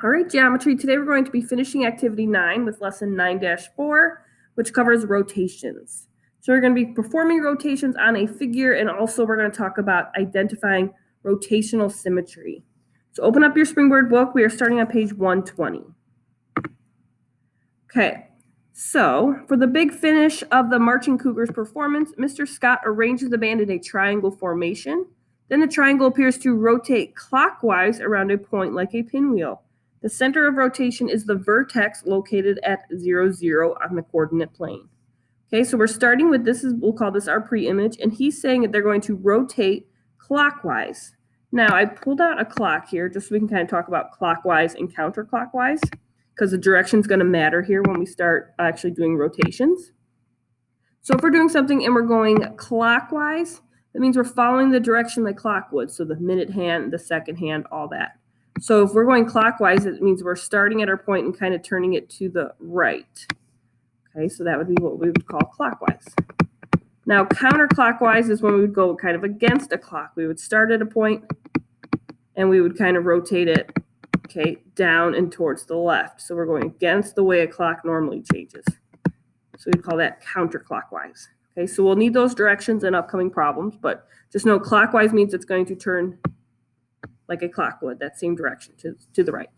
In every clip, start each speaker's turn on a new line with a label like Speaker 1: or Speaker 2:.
Speaker 1: All right, geometry. Today we're going to be finishing activity 9 with lesson 9-4, which covers rotations. So we're going to be performing rotations on a figure, and also we're going to talk about identifying rotational symmetry. So open up your Springboard book. We are starting on page 120. Okay, so for the big finish of the Marching Cougars performance, Mr. Scott arranges the band in a triangle formation. Then the triangle appears to rotate clockwise around a point like a pinwheel. The center of rotation is the vertex located at 0, 0 on the coordinate plane. Okay, so we're starting with this, we'll call this our pre-image, and he's saying that they're going to rotate clockwise. Now, I pulled out a clock here just so we can kind of talk about clockwise and counterclockwise, because the direction is going to matter here when we start actually doing rotations. So if we're doing something and we're going clockwise, that means we're following the direction the clock would, so the minute hand, the second hand, all that. So if we're going clockwise, it means we're starting at our point and kind of turning it to the right. Okay, so that would be what we would call clockwise. Now, counterclockwise is when we would go kind of against a clock. We would start at a point and we would kind of rotate it, okay, down and towards the left. So we're going against the way a clock normally changes. So we call that counterclockwise. Okay, so we'll need those directions in upcoming problems, but just know clockwise means it's going to turn like a clock would, that same direction to the right.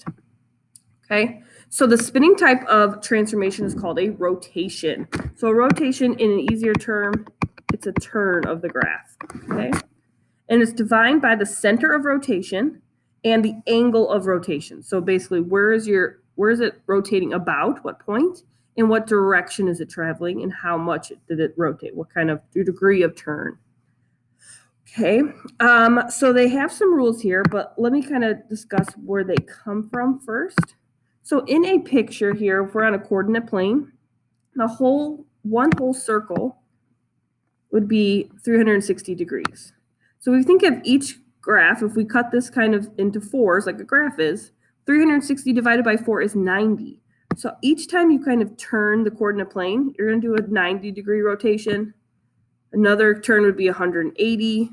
Speaker 1: Okay, so the spinning type of transformation is called a rotation. So a rotation, in an easier term, it's a turn of the graph. Okay, and it's defined by the center of rotation and the angle of rotation. So basically, where is it rotating about, what point, and what direction is it traveling, and how much did it rotate, what kind of degree of turn. Okay, so they have some rules here, but let me kind of discuss where they come from first. So in a picture here, if we're on a coordinate plane, one whole circle would be 360 degrees. So if we think of each graph, if we cut this kind of into fours like a graph is, 360 divided by 4 is 90. So each time you kind of turn the coordinate plane, you're going to do a 90-degree rotation. Another turn would be 180,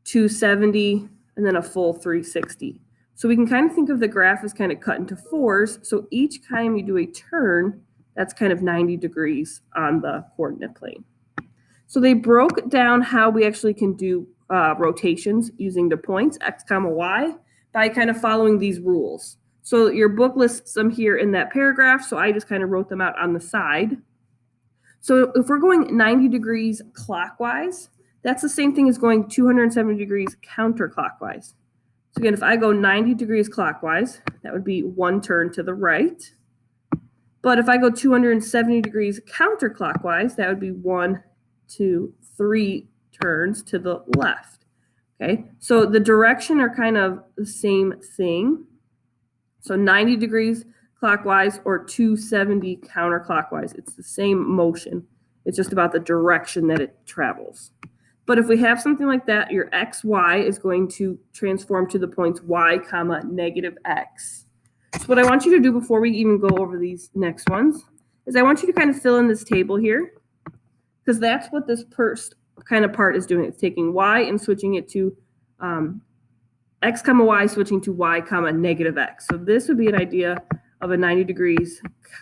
Speaker 1: 270, and then a full 360. So we can kind of think of the graph as kind of cut into fours. So each time you do a turn, that's kind of 90 degrees on the coordinate plane. So they broke down how we actually can do rotations using the points, x, comma, y, by kind of following these rules. So your book lists them here in that paragraph, so I just kind of wrote them out on the side. So if we're going 90 degrees clockwise, that's the same thing as going 270 degrees counterclockwise. So again, if I go 90 degrees clockwise, that would be one turn to the right. But if I go 270 degrees counterclockwise, that would be 1, 2, 3 turns to the left. Okay, so the direction are kind of the same thing. So 90 degrees clockwise or 270 counterclockwise, it's the same motion. It's just about the direction that it travels. But if we have something like that, your x, y is going to transform to the points y, comma, negative x. So what I want you to do before we even go over these next ones is I want you to kind of fill in this table here, because that's what this first kind of part is doing. It's taking y and switching it to x, comma, y, switching to y, comma, negative x. So this would be an idea of a 90 degrees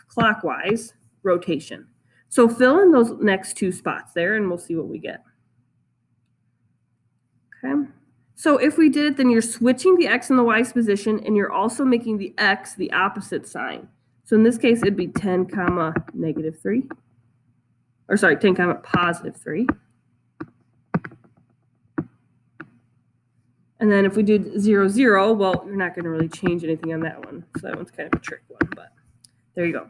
Speaker 1: clockwise rotation. So fill in those next two spots there, and we'll see what we get. Okay, so if we did it, then you're switching the x and the y's position, and you're also making the x the opposite sign. So in this case, it'd be 10, comma, negative 3. Or sorry, 10, comma, positive 3. And then if we did 0, 0, well, you're not going to really change anything on that one. So that one's kind of a trick one, but there you go.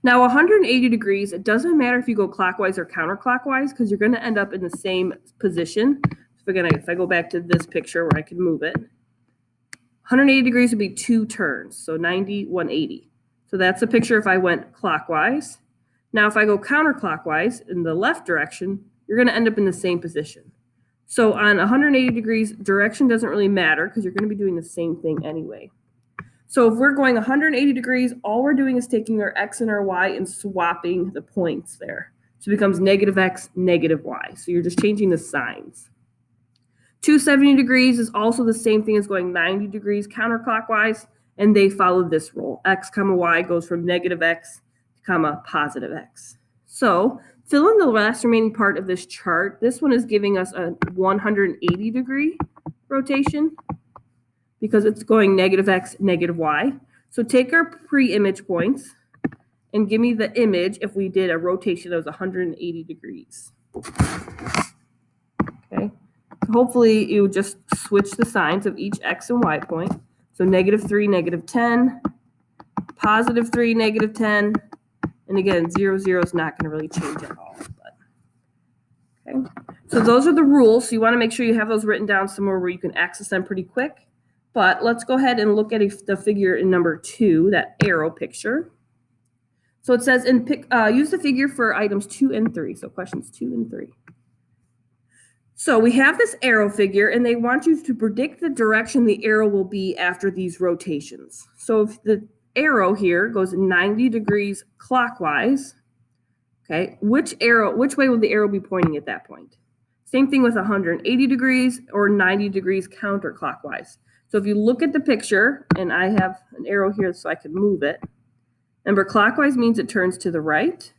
Speaker 1: Now, 180 degrees, it doesn't matter if you go clockwise or counterclockwise, because you're going to end up in the same position. If I go back to this picture where I can move it, 180 degrees would be 2 turns, so 90, 180. So that's a picture if I went clockwise. Now, if I go counterclockwise in the left direction, you're going to end up in the same position. So on 180 degrees, direction doesn't really matter because you're going to be doing the same thing anyway. So if we're going 180 degrees, all we're doing is taking our x and our y and swapping the points there. So it becomes negative x, negative y. So you're just changing the signs. 270 degrees is also the same thing as going 90 degrees counterclockwise, and they follow this rule. X comma y goes from negative x comma positive x. So fill in the last remaining part of this chart. This one is giving us a 180 degree rotation because it's going negative x, negative y. So take our pre-image points and give me the image if we did a rotation that was 180 degrees. Okay. Hopefully you just switch the signs of each x and y point. So -3, -10, +3, -10, and again, 0, 0 is not going to really change at all. But, okay. So those are the rules. So you want to make sure you have those written down somewhere where you can access them pretty quick. But let's go ahead and look at the figure in number 2, that arrow picture. So it says, use the figure for items 2 and 3. So questions 2 and 3. So we have this arrow figure, and they want you to predict the direction the arrow will be after these rotations. So if the arrow here goes 90 degrees clockwise, okay, which way will the arrow be pointing at that point? Same thing with 180 degrees or 90 degrees counterclockwise. So if you look at the picture, and I have an arrow here so I can move it, remember, clockwise means it turns to the right.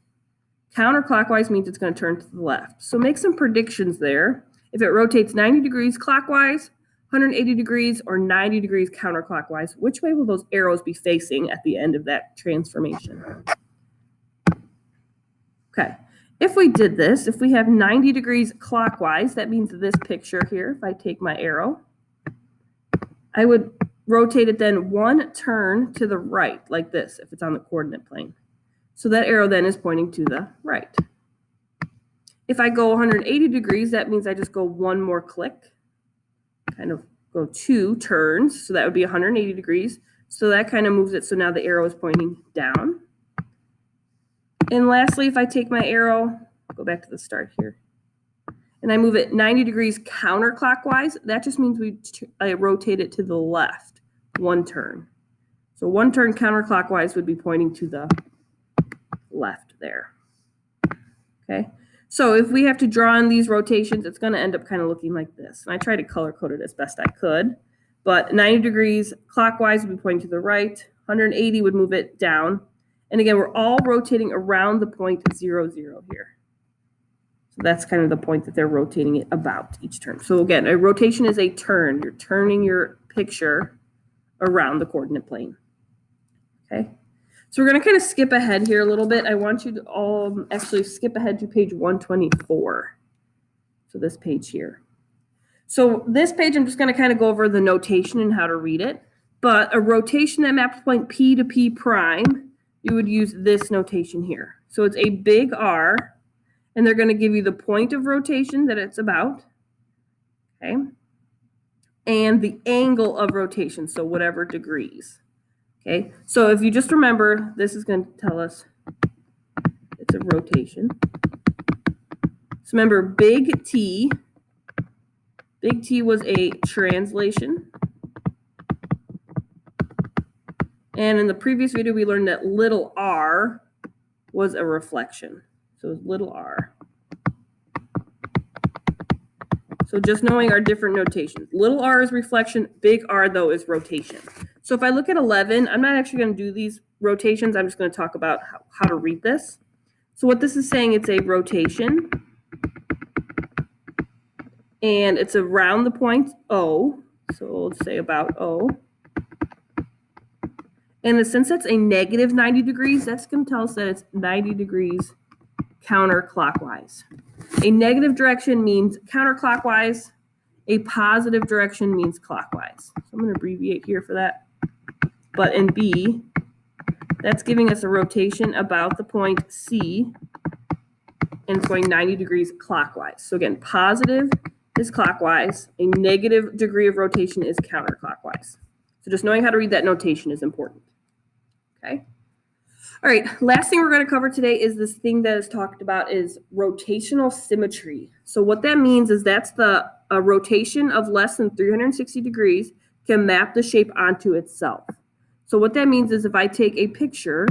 Speaker 1: Counterclockwise means it's going to turn to the left. So make some predictions there. If it rotates 90 degrees clockwise, 180 degrees, or 90 degrees counterclockwise, which way will those arrows be facing at the end of that transformation? Okay. If we did this, if we have 90 degrees clockwise, that means this picture here, if I take my arrow, I would rotate it then one turn to the right, like this, if it's on the coordinate plane. So that arrow then is pointing to the right. If I go 180 degrees, that means I just go one more click, kind of go 2 turns. So that would be 180 degrees. So that kind of moves it. So now the arrow is pointing down. And lastly, if I take my arrow, go back to the start here, and I move it 90 degrees counterclockwise, that just means I rotate it to the left, one turn. So one turn counterclockwise would be pointing to the left there. Okay, so if we have to draw on these rotations, it's going to end up kind of looking like this. And I tried to color code it as best I could, but 90 degrees clockwise would be pointing to the right, 180 would move it down. And again, we're all rotating around the point 0, 0 here. So that's kind of the point that they're rotating it about each turn. So again, a rotation is a turn. You're turning your picture around the coordinate plane. Okay. So we're going to kind of skip ahead here a little bit. I want you to all actually skip ahead to page 124. So this page here. So this page, I'm just going to kind of go over the notation and how to read it. But a rotation that maps point P to P prime, you would use this notation here. So it's a big R, and they're going to give you the point of rotation that it's about, okay, and the angle of rotation, so whatever degrees. Okay, so if you just remember, this is going to tell us it's a rotation. So remember, big T was a translation. And in the previous video, we learned that little r was a reflection. So it's little r. So just knowing our different notations. Little r is reflection, big R, though, is rotation. So if I look at 11, I'm not actually going to do these rotations. I'm just going to talk about how to read this. So what this is saying, it's a rotation. And it's around the point O. So we'll say about O. And since that's a negative 90 degrees, that's going to tell us that it's 90 degrees counterclockwise. A negative direction means counterclockwise. A positive direction means clockwise. So I'm going to abbreviate here for that. But in B, that's giving us a rotation about the point C, and it's going 90 degrees clockwise. So again, positive is clockwise. A negative degree of rotation is counterclockwise. So just knowing how to read that notation is important. Okay. All right, last thing we're going to cover today is this thing that is talked about is rotational symmetry. So what that means is that's a rotation of less than 360 degrees can map the shape onto itself. So what that means is if I take a picture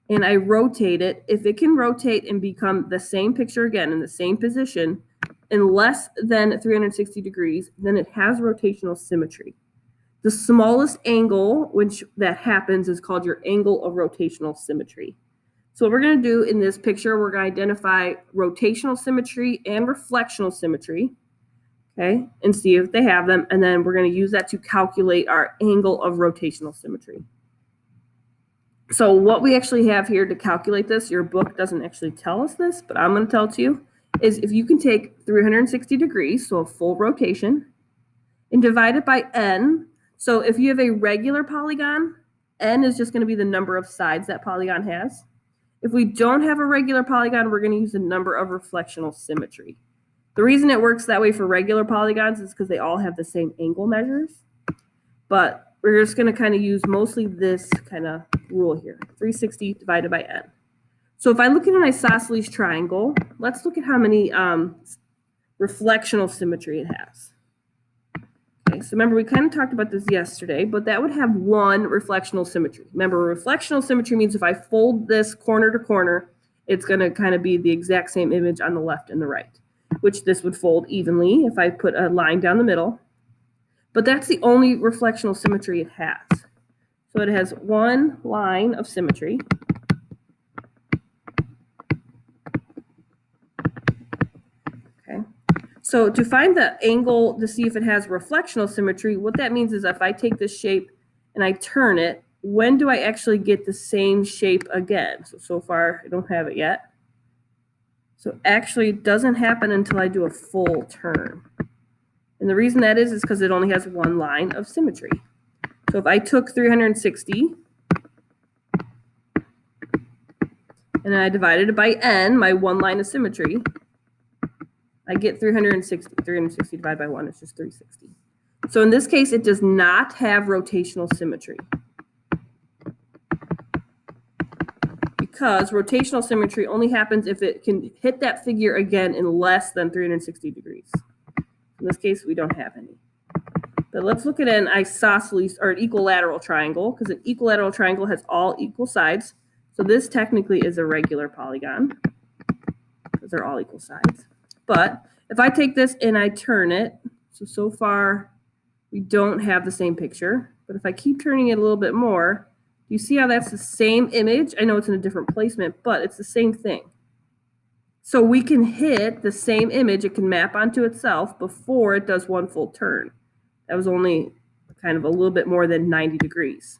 Speaker 1: and I rotate it, if it can rotate and become the same picture again in the same position in less than 360 degrees, then it has rotational symmetry. The smallest angle that happens is called your angle of rotational symmetry. So what we're going to do in this picture, we're going to identify rotational symmetry and reflectional symmetry, okay, and see if they have them, and then we're going to use that to calculate our angle of rotational symmetry. So what we actually have here to calculate this, your book doesn't actually tell us this, but I'm going to tell it to you, is if you can take 360 degrees, so a full rotation, and divide it by n. So if you have a regular polygon, n is just going to be the number of sides that polygon has. If we don't have a regular polygon, we're going to use the number of reflectional symmetry. The reason it works that way for regular polygons is because they all have the same angle measures. But we're just going to kind of use mostly this kind of rule here, 360 divided by n. So if I look at an isosceles triangle, let's look at how many reflectional symmetry it has. Okay, so remember, we kind of talked about this yesterday, but that would have one reflectional symmetry. Remember, reflectional symmetry means if I fold this corner to corner, it's going to kind of be the exact same image on the left and the right, which this would fold evenly if I put a line down the middle. But that's the only reflectional symmetry it has. So it has one line of symmetry. Okay. So to find the angle to see if it has reflectional symmetry, what that means is if I take this shape and I turn it, when do I actually get the same shape again? So far, I don't have it yet. So actually, it doesn't happen until I do a full turn. And the reason that is because it only has one line of symmetry. So if I took 360 and I divided it by n, my one line of symmetry, I get 360. 360 divided by 1 is just 360. So in this case, it does not have rotational symmetry. Because rotational symmetry only happens if it can hit that figure again in less than 360 degrees. In this case, we don't have any. But let's look at an isosceles or an equilateral triangle, because an equilateral triangle has all equal sides. So this technically is a regular polygon, because they're all equal sides. But if I take this and I turn it, so far we don't have the same picture. But if I keep turning it a little bit more, you see how that's the same image? I know it's in a different placement, but it's the same thing. So we can hit the same image, it can map onto itself before it does one full turn. That was only kind of a little bit more than 90 degrees.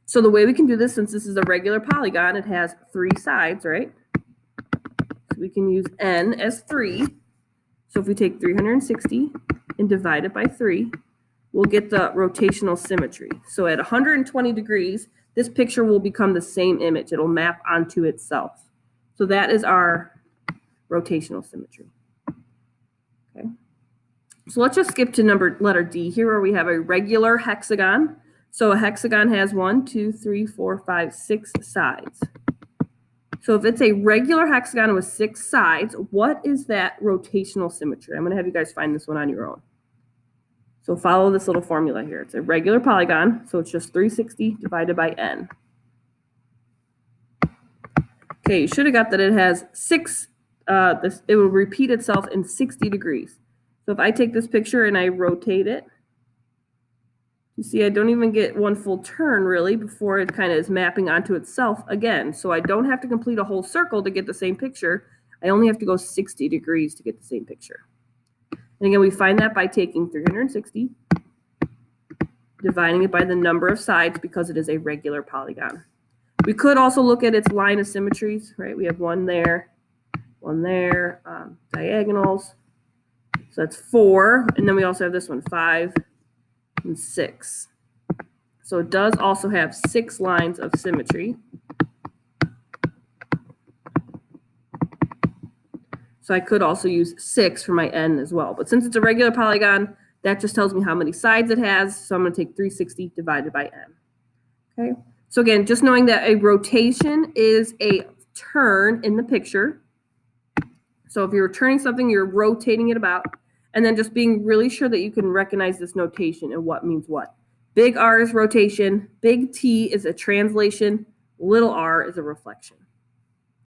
Speaker 1: So the way we can do this, since this is a regular polygon, it has 3 sides, right? So we can use n as 3. So if we take 360 and divide it by 3, we'll get the rotational symmetry. So at 120 degrees, this picture will become the same image. It'll map onto itself. So that is our rotational symmetry. Okay. So let's just skip to letter D here, where we have a regular hexagon. So a hexagon has 1, 2, 3, 4, 5, 6 sides. So if it's a regular hexagon with 6 sides, what is that rotational symmetry? I'm going to have you guys find this one on your own. So follow this little formula here. It's a regular polygon, so it's just 360 divided by n. Okay, you should have got that it has 6, it will repeat itself in 60 degrees. So if I take this picture and I rotate it, you see I don't even get one full turn really before it kind of is mapping onto itself again. So I don't have to complete a whole circle to get the same picture. I only have to go 60 degrees to get the same picture. And again, we find that by taking 360, dividing it by the number of sides because it is a regular polygon. We could also look at its line of symmetries, right? We have one there, diagonals. So that's 4, and then we also have this one, 5 and 6. So it does also have 6 lines of symmetry. So I could also use 6 for my n as well. But since it's a regular polygon, that just tells me how many sides it has. So I'm going to take 360 divided by n. Okay. So again, just knowing that a rotation is a turn in the picture. So if you're turning something, you're rotating it about. And then just being really sure that you can recognize this notation and what means what. Big R is rotation. Big T is a translation. Little r is a reflection.